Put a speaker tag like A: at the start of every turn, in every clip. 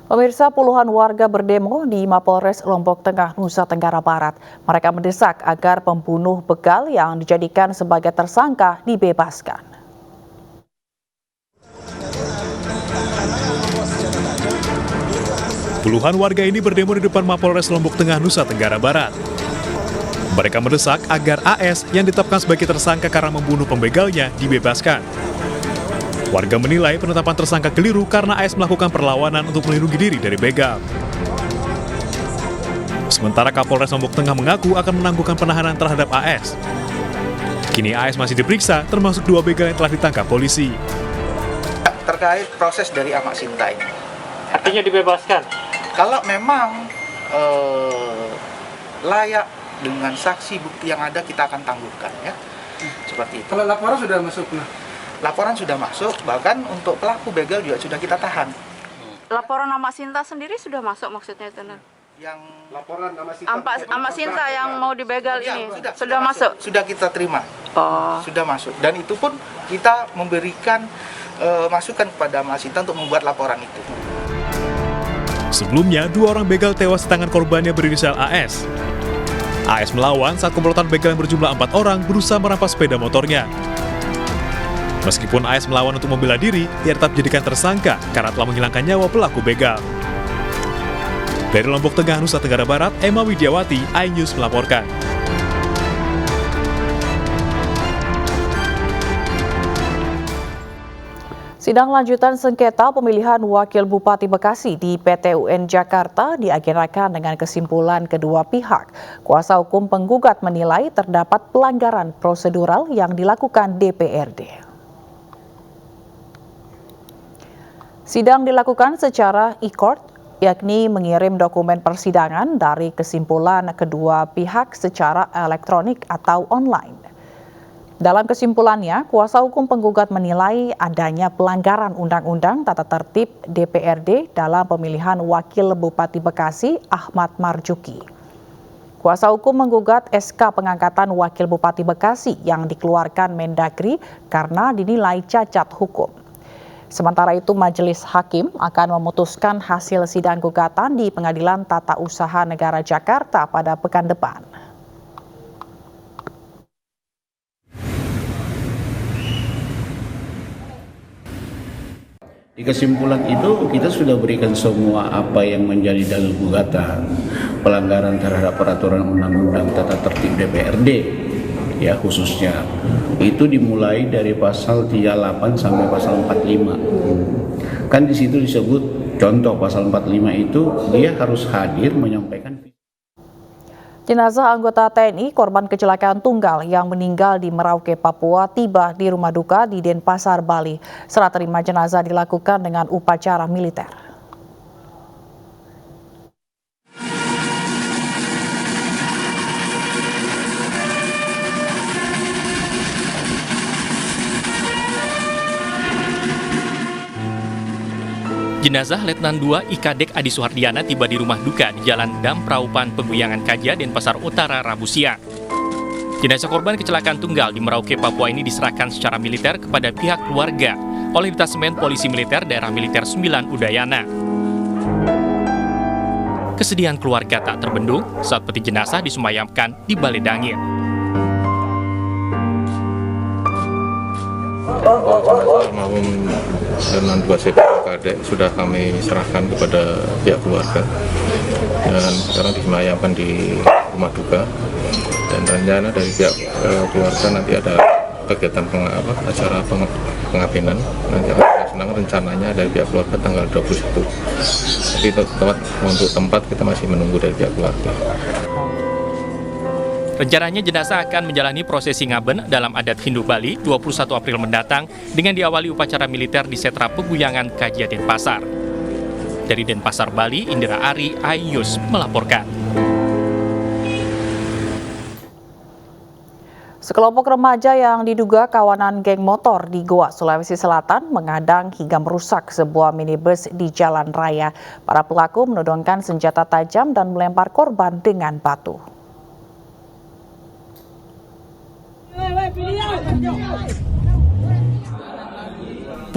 A: Pemirsa, puluhan warga berdemo di Mapolres Lombok Tengah, Nusa Tenggara Barat. Mereka mendesak agar pembunuh begal yang dijadikan sebagai tersangka dibebaskan.
B: Puluhan warga ini berdemo di depan Mapolres Lombok Tengah, Nusa Tenggara Barat. Mereka mendesak agar AS yang ditetapkan sebagai tersangka karena membunuh pembegalnya dibebaskan. Warga menilai penetapan tersangka keliru karena AS melakukan perlawanan untuk melindungi diri dari begal. Sementara Kapolres Lombok Tengah mengaku akan menangguhkan penahanan terhadap AS. Kini AS masih diperiksa, termasuk 2 begal yang telah ditangkap polisi.
C: Terkait proses dari Ahmad Sinta ini.
D: Artinya dibebaskan?
C: Kalau memang layak dengan saksi bukti yang ada, kita akan tangguhkan, ya. Seperti itu.
E: Kalau laporan sudah masuk,
C: Laporan sudah masuk, bahkan untuk pelaku begal juga sudah kita tahan.
F: Laporan Ahmad Sinta sendiri sudah masuk maksudnya itu?
C: Yang
E: laporan
F: Ahmad Sinta yang mau dibegal
C: ya,
F: ini
C: sudah masuk. Sudah kita terima.
F: Oh.
C: Sudah masuk. Dan itu pun kita memberikan masukan kepada Ahmad Sinta untuk membuat laporan itu.
B: Sebelumnya, 2 orang begal tewas di tangan korbannya berinisial AS. AS melawan saat komplotan begal yang berjumlah 4 orang berusaha merampas sepeda motornya. Meskipun AS melawan untuk membela diri, ia tetap dijadikan tersangka karena telah menghilangkan nyawa pelaku begal. Dari Lombok Tengah, Nusa Tenggara Barat, Emma Widiawati, iNews melaporkan.
A: Sidang lanjutan sengketa pemilihan Wakil Bupati Bekasi di PT UN Jakarta diagendakan dengan kesimpulan kedua pihak. Kuasa hukum penggugat menilai terdapat pelanggaran prosedural yang dilakukan DPRD. Sidang dilakukan secara e-court, yakni mengirim dokumen persidangan dari kesimpulan kedua pihak secara elektronik atau online. Dalam kesimpulannya, kuasa hukum penggugat menilai adanya pelanggaran Undang-Undang Tata Tertib DPRD dalam pemilihan Wakil Bupati Bekasi Ahmad Marjuki. Kuasa hukum menggugat SK pengangkatan Wakil Bupati Bekasi yang dikeluarkan Mendagri karena dinilai cacat hukum. Sementara itu, Majelis Hakim akan memutuskan hasil sidang gugatan di Pengadilan Tata Usaha Negara Jakarta pada pekan depan.
G: Di kesimpulan itu kita sudah berikan semua apa yang menjadi dalil gugatan, pelanggaran terhadap peraturan undang-undang tata tertib DPRD, ya khususnya. Itu dimulai dari pasal 38 sampai pasal 45. Kan di situ disebut contoh pasal 45 itu dia harus hadir menyampaikan.
A: Jenazah anggota TNI korban kecelakaan tunggal yang meninggal di Merauke, Papua tiba di rumah duka di Denpasar, Bali. Serah terima jenazah dilakukan dengan upacara militer.
D: Jenazah Letnan 2 Ikadek Adi Suhardiana tiba di rumah duka di Jalan Dam Praupan Peguyangan Kaja, Denpasar Utara, Rabu siang. Jenazah korban kecelakaan tunggal di Merauke, Papua ini diserahkan secara militer kepada pihak keluarga oleh Detasemen Polisi Militer Daerah Militer 9 Udayana. Kesedihan keluarga tak terbendung saat peti jenazah disemayamkan di Balai Dangir.
H: Almarhum Letnan 2 CP Kadek sudah kami serahkan kepada pihak keluarga dan sekarang disemayamkan di rumah duka, dan rencana dari pihak keluarga nanti ada kegiatan acara pengabenan nanti akan dilaksanakan rencananya dari pihak keluarga tanggal 21. Tapi untuk tempat kita masih menunggu dari pihak keluarga.
D: Rencananya jenazah akan menjalani prosesi ngaben dalam adat Hindu Bali 21 April mendatang dengan diawali upacara militer di Setra Peguyangan Kaja Denpasar. Dari Denpasar, Bali, Indra Ari, iNews melaporkan.
A: Sekelompok remaja yang diduga kawanan geng motor di Goa, Sulawesi Selatan mengadang hingga merusak sebuah minibus di jalan raya. Para pelaku menodongkan senjata tajam dan melempar korban dengan batu.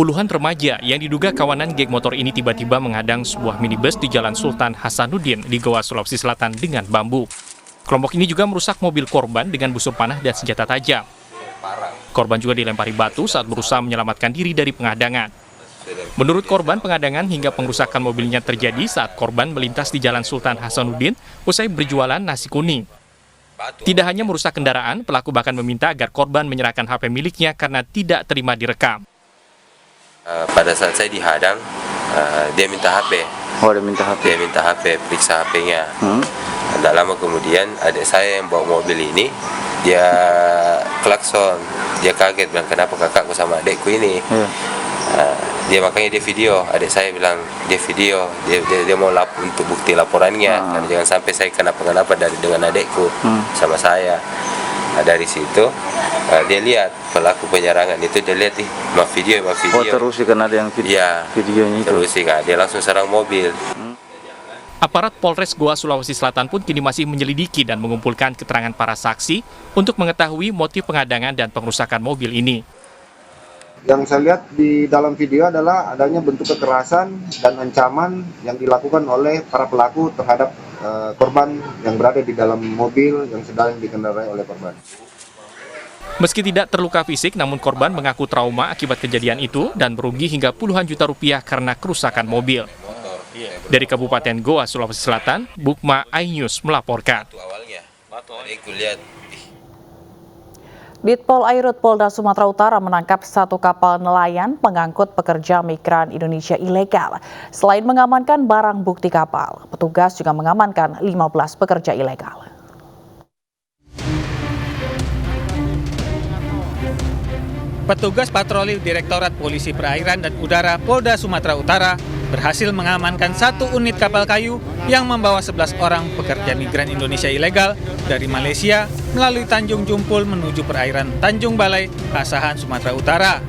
D: Puluhan remaja yang diduga kawanan geng motor ini tiba-tiba menghadang sebuah minibus di Jalan Sultan Hasanuddin di Goa, Sulawesi Selatan dengan bambu. Kelompok ini juga merusak mobil korban dengan busur panah dan senjata tajam. Korban juga dilempari batu saat berusaha menyelamatkan diri dari penghadangan. Menurut korban, penghadangan hingga pengrusakan mobilnya terjadi saat korban melintas di Jalan Sultan Hasanuddin usai berjualan nasi kuning. Tidak hanya merusak kendaraan, pelaku bahkan meminta agar korban menyerahkan HP miliknya karena tidak terima direkam.
E: Pada saat saya dihadang, dia minta HP.
I: Oh, dia minta HP.
E: Dia minta HP, periksa HP-nya. Tidak lama kemudian adik saya yang bawa mobil ini, dia klakson. Dia kaget, bilang kenapa kakakku sama adikku ini. Makanya dia video. Adik saya bilang dia video. Dia mau untuk bukti laporannya. Karena jangan sampai saya kenapa-kenapa dengan adikku sama saya. Nah, dari situ dia lihat pelaku penyerangan itu, dia lihat video.
I: Oh, terus karena ada yang videonya itu.
E: Terus dia langsung serang mobil.
D: Aparat Polres Goa, Sulawesi Selatan pun kini masih menyelidiki dan mengumpulkan keterangan para saksi untuk mengetahui motif penghadangan dan pengrusakan mobil ini.
J: Yang saya lihat di dalam video adalah adanya bentuk kekerasan dan ancaman yang dilakukan oleh para pelaku terhadap korban yang berada di dalam mobil yang sedang dikendarai oleh korban.
D: Meski tidak terluka fisik, namun korban mengaku trauma akibat kejadian itu dan merugi hingga puluhan juta rupiah karena kerusakan mobil. Dari Kabupaten Goa, Sulawesi Selatan, Bukma iNews melaporkan.
A: Ditpol Airut Polda Sumatera Utara menangkap satu kapal nelayan pengangkut pekerja migran Indonesia ilegal. Selain mengamankan barang bukti kapal, petugas juga mengamankan 15 pekerja ilegal.
K: Petugas patroli Direktorat Polisi Perairan dan Udara Polda Sumatera Utara berhasil mengamankan satu unit kapal kayu yang membawa 11 orang pekerja migran Indonesia ilegal dari Malaysia melalui Tanjung Jumpul menuju perairan Tanjung Balai, Asahan, Sumatera Utara.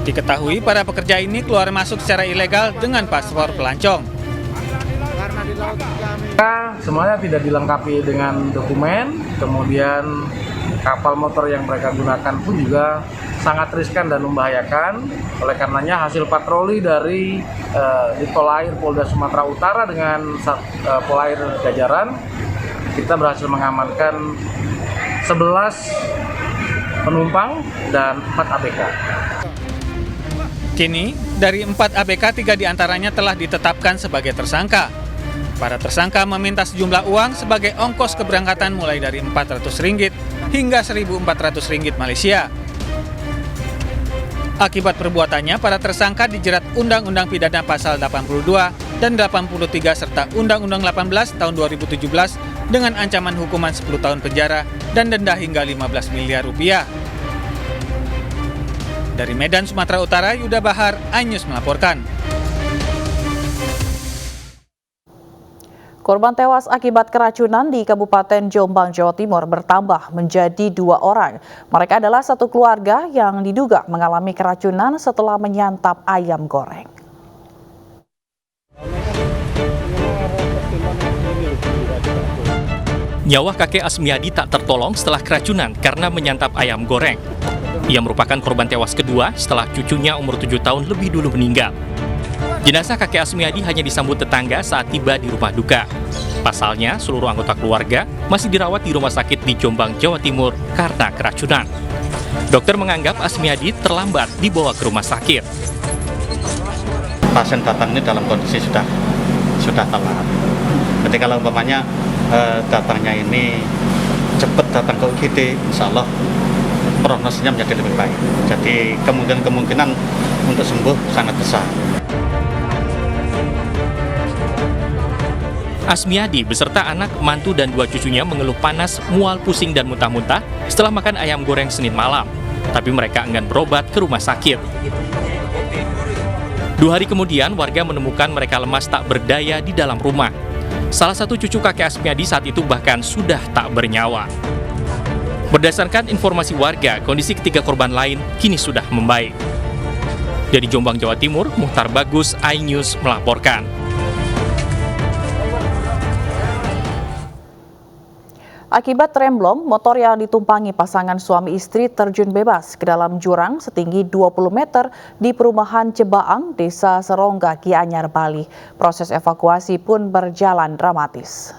K: Diketahui para pekerja ini keluar masuk secara ilegal dengan paspor pelancong.
L: Semuanya tidak dilengkapi dengan dokumen, kemudian kapal motor yang mereka gunakan pun juga sangat riskan dan membahayakan. Oleh karenanya hasil patroli dari Ditpol Air Polda Sumatera Utara dengan Polair Jajaran, kita berhasil mengamankan 11 penumpang dan 4 ABK.
K: Kini, dari 4 ABK, 3 diantaranya telah ditetapkan sebagai tersangka. Para tersangka meminta sejumlah uang sebagai ongkos keberangkatan mulai dari Rp400 hingga Rp1.400 Malaysia. Akibat perbuatannya, para tersangka dijerat Undang-Undang Pidana Pasal 82 dan 83 serta Undang-Undang 18 tahun 2017 dengan ancaman hukuman 10 tahun penjara dan denda hingga Rp15 miliar. Dari Medan, Sumatera Utara, Yuda Bahar, iNews melaporkan.
A: Korban tewas akibat keracunan di Kabupaten Jombang, Jawa Timur bertambah menjadi 2 orang. Mereka adalah satu keluarga yang diduga mengalami keracunan setelah menyantap ayam goreng.
D: Nyawa kakek Asmiadi tak tertolong setelah keracunan karena menyantap ayam goreng. Ia merupakan korban tewas kedua setelah cucunya umur 7 tahun lebih dulu meninggal. Jenazah kakek Asmiadi hanya disambut tetangga saat tiba di rumah duka. Pasalnya, seluruh anggota keluarga masih dirawat di rumah sakit di Jombang, Jawa Timur karena keracunan. Dokter menganggap Asmiadi terlambat dibawa ke rumah sakit.
M: Pasien datang ini dalam kondisi sudah telat. Jadi kalau umpamanya datangnya ini cepat datang ke UGD, insya Allah prognosisnya menjadi lebih baik. Jadi kemungkinan untuk sembuh sangat besar.
D: Asmiadi beserta anak, mantu, dan 2 cucunya mengeluh panas, mual, pusing, dan muntah-muntah setelah makan ayam goreng Senin malam. Tapi mereka enggan berobat ke rumah sakit. 2 hari kemudian, warga menemukan mereka lemas tak berdaya di dalam rumah. Salah satu cucu kakek Asmiadi saat itu bahkan sudah tak bernyawa. Berdasarkan informasi warga, kondisi ketiga korban lain kini sudah membaik. Dari Jombang, Jawa Timur, Muhtar Bagus, iNews melaporkan.
A: Akibat remblong, motor yang ditumpangi pasangan suami istri terjun bebas ke dalam jurang setinggi 20 meter di perumahan Cebaang, Desa Serongga, Gianyar, Bali. Proses evakuasi pun berjalan dramatis.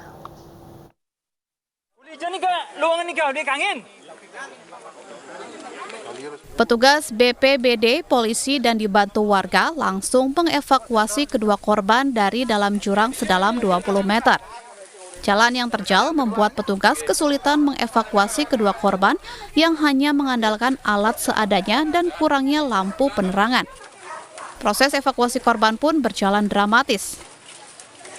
N: Petugas BPBD, polisi, dan dibantu warga langsung mengevakuasi kedua korban dari dalam jurang sedalam 20 meter. Jalan yang terjal membuat petugas kesulitan mengevakuasi kedua korban yang hanya mengandalkan alat seadanya dan kurangnya lampu penerangan. Proses evakuasi korban pun berjalan dramatis.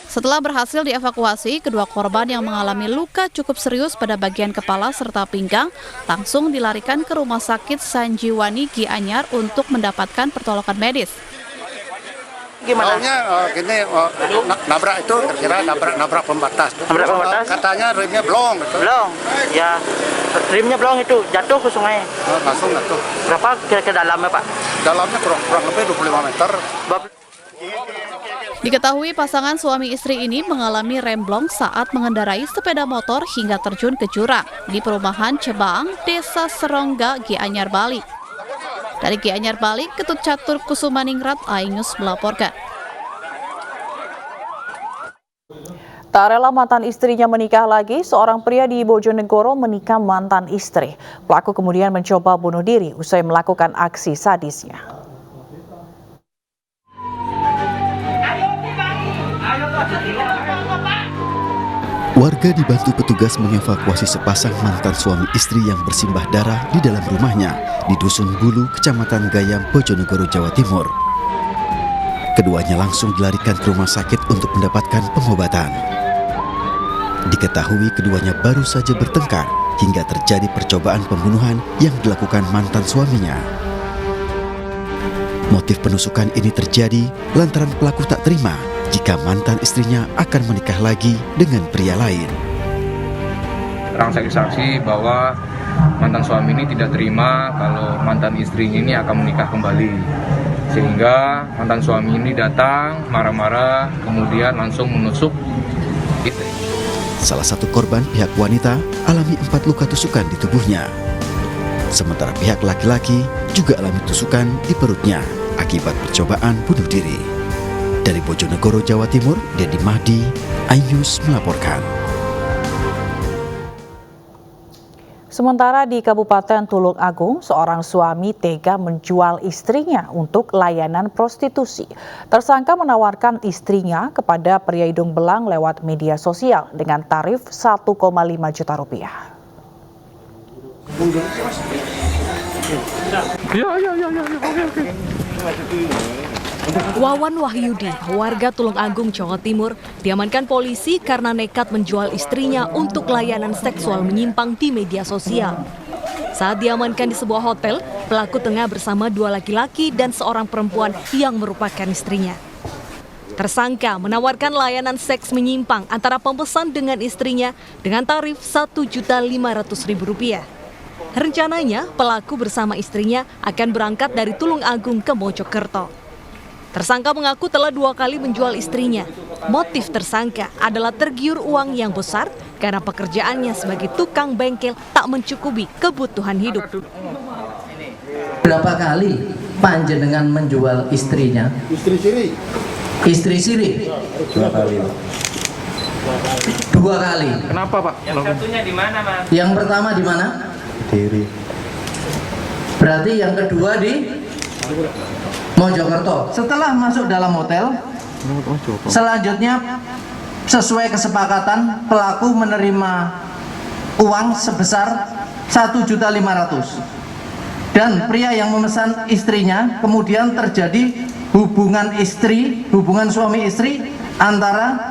N: Setelah berhasil dievakuasi, kedua korban yang mengalami luka cukup serius pada bagian kepala serta pinggang langsung dilarikan ke Rumah Sakit Sanjiwani Gianyar untuk mendapatkan pertolongan medis.
O: Gimana? Gini, nabrak itu terkira nabrak pembatas.
P: Nabrak pembatas?
O: Katanya remnya blong. Gitu.
P: Blong? Ya, remnya blong itu jatuh ke sungai.
O: Langsung jatuh.
P: Berapa ke dalamnya, Pak?
O: Dalamnya kurang lebih 25 meter.
N: Diketahui pasangan suami istri ini mengalami remblong saat mengendarai sepeda motor hingga terjun ke jurang di perumahan Cebaang, Desa Serongga, Gianyar, Bali. Dari Gianyar, Bali, Ketut Catur Kusumaningrat, Ainus melaporkan.
A: Tak rela mantan istrinya menikah lagi, seorang pria di Bojonegoro menikah mantan istri. Pelaku kemudian mencoba bunuh diri usai melakukan aksi sadisnya.
Q: Warga dibantu petugas mengevakuasi sepasang mantan suami istri yang bersimbah darah di dalam rumahnya di Dusun Bulu, Kecamatan Gayam, Bojonegoro, Jawa Timur. Keduanya langsung dilarikan ke rumah sakit untuk mendapatkan pengobatan. Diketahui keduanya baru saja bertengkar hingga terjadi percobaan pembunuhan yang dilakukan mantan suaminya. Motif penusukan ini terjadi lantaran pelaku tak terima jika mantan istrinya akan menikah lagi dengan pria lain.
R: Saksi-saksi bahwa mantan suami ini tidak terima kalau mantan istrinya ini akan menikah kembali. Sehingga mantan suami ini datang marah-marah, kemudian langsung menusuk istri.
Q: Salah satu korban, pihak wanita, alami 4 luka tusukan di tubuhnya. Sementara pihak laki-laki juga alami tusukan di perutnya akibat percobaan bunuh diri. Dari Bojonegoro, Jawa Timur, Dedi Mahdi, Ainus melaporkan.
A: Sementara di Kabupaten Tulung Agung, seorang suami tega menjual istrinya untuk layanan prostitusi. Tersangka menawarkan istrinya kepada pria hidung belang lewat media sosial dengan tarif 1,5 juta rupiah.
S: Wawan Wahyudi, warga Tulung Agung, Jawa Timur, diamankan polisi karena nekat menjual istrinya untuk layanan seksual menyimpang di media sosial. Saat diamankan di sebuah hotel, pelaku tengah bersama 2 laki-laki dan seorang perempuan yang merupakan istrinya. Tersangka menawarkan layanan seks menyimpang antara pemesan dengan istrinya dengan tarif Rp1.500.000. Rencananya, pelaku bersama istrinya akan berangkat dari Tulung Agung ke Mojokerto. Tersangka mengaku telah 2 kali menjual istrinya. Motif tersangka adalah tergiur uang yang besar karena pekerjaannya sebagai tukang bengkel tak mencukupi kebutuhan hidup.
T: Berapa kali panjenengan menjual istrinya?
O: Istri siri.
T: Istri siri?
O: 2 kali.
T: 2 kali.
R: Kenapa, Pak? Yang satunya di mana, Mas?
T: Yang pertama di mana?
O: Diri.
T: Berarti yang kedua di Mojokerto. Setelah masuk dalam hotel, selanjutnya sesuai kesepakatan pelaku menerima uang sebesar 1.500.000 dan pria yang memesan istrinya kemudian terjadi hubungan suami istri antara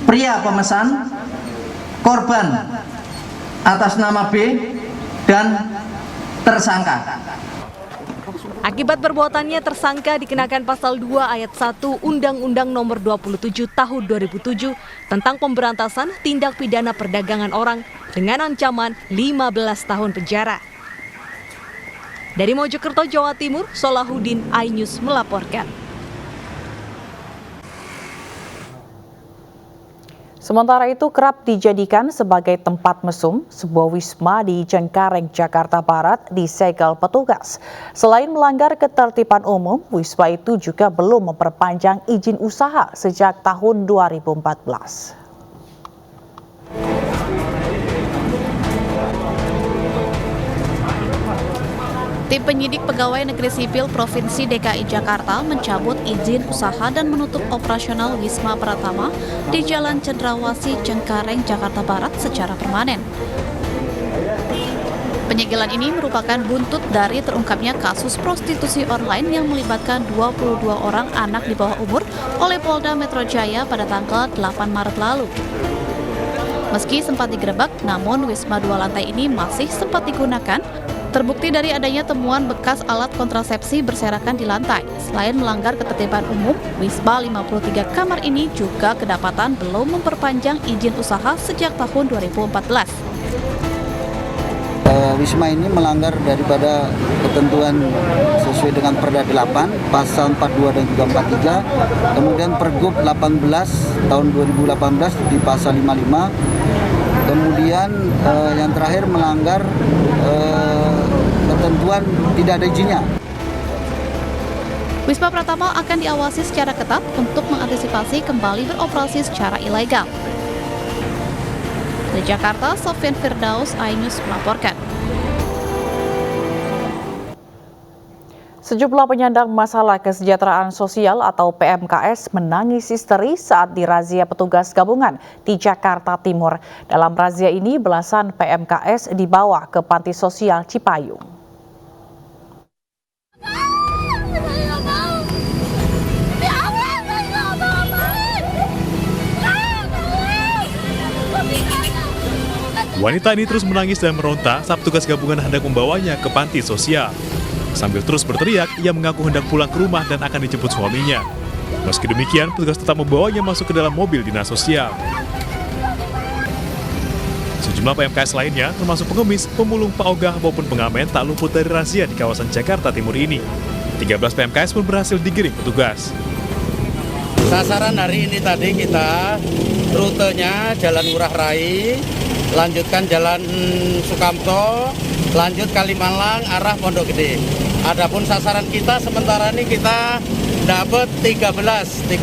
T: pria pemesan, korban atas nama B dan tersangka.
S: Akibat perbuatannya, tersangka dikenakan pasal 2 ayat 1 Undang-Undang Nomor 27 Tahun 2007 tentang pemberantasan tindak pidana perdagangan orang dengan ancaman 15 tahun penjara. Dari Mojokerto, Jawa Timur, Solahuddin, Ainus melaporkan.
A: Sementara itu kerap dijadikan sebagai tempat mesum, sebuah wisma di Cengkareng, Jakarta Barat disegel petugas. Selain melanggar ketertiban umum, wisma itu juga belum memperpanjang izin usaha sejak tahun 2014.
N: Tim penyidik Pegawai Negeri Sipil Provinsi DKI Jakarta mencabut izin usaha dan menutup operasional Wisma Pratama di Jalan Cendrawasih, Cengkareng, Jakarta Barat secara permanen. Penyegelan ini merupakan buntut dari terungkapnya kasus prostitusi online yang melibatkan 22 orang anak di bawah umur oleh Polda Metro Jaya pada tanggal 8 Maret lalu. Meski sempat digerebek, namun Wisma 2 lantai ini masih sempat digunakan. Terbukti dari adanya temuan bekas alat kontrasepsi berserakan di lantai. Selain melanggar ketertiban umum, Wisma 53 kamar ini juga kedapatan belum memperpanjang izin usaha sejak tahun 2014.
U: Wisma ini melanggar daripada ketentuan sesuai dengan Perda 8, Pasal 42 dan juga 43, kemudian Pergub 18 tahun 2018 di Pasal 55, kemudian yang terakhir melanggar ketentuan tidak ada izinnya.
N: Wisma Pratama akan diawasi secara ketat untuk mengantisipasi kembali beroperasi secara ilegal. Dari Jakarta, Sofyan Firdaus, iNews melaporkan.
A: Sejumlah penyandang masalah kesejahteraan sosial atau PMKS menangis histeris saat dirazia petugas gabungan di Jakarta Timur. Dalam razia ini, belasan PMKS dibawa ke panti sosial Cipayung.
B: Wanita ini terus menangis dan meronta saat petugas gabungan hendak membawanya ke panti sosial. Sambil terus berteriak, ia mengaku hendak pulang ke rumah dan akan dijemput suaminya. Meski demikian, petugas tetap membawanya masuk ke dalam mobil dinas sosial. Sejumlah PMKS lainnya, termasuk pengemis, pemulung, paogah maupun pengamen tak luput dari razia di kawasan Jakarta Timur ini. 13 PMKS pun berhasil digiring petugas.
V: Sasaran hari ini tadi kita rutenya Jalan Ngurah Rai, lanjutkan Jalan Sukamto, lanjut Kalimalang arah Pondok Gede. Adapun sasaran kita sementara ini kita dapat 13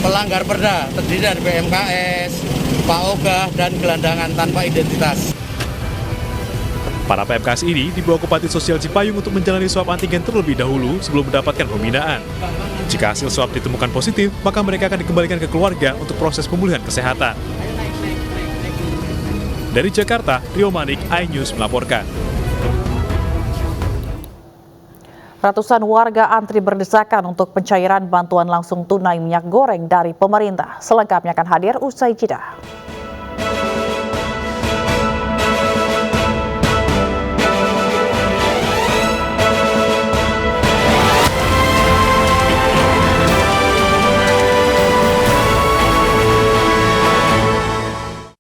V: pelanggar perda terdiri dari PMKS, paogah dan gelandangan tanpa identitas.
B: Para PMKS ini dibawa ke panti sosial Cipayung untuk menjalani swab antigen terlebih dahulu sebelum mendapatkan pembinaan. Jika hasil swab ditemukan positif, maka mereka akan dikembalikan ke keluarga untuk proses pemulihan kesehatan. Dari Jakarta, Rio Manik, iNews melaporkan.
A: Ratusan warga antri berdesakan untuk pencairan bantuan langsung tunai minyak goreng dari pemerintah. Selengkapnya akan hadir usai jeda.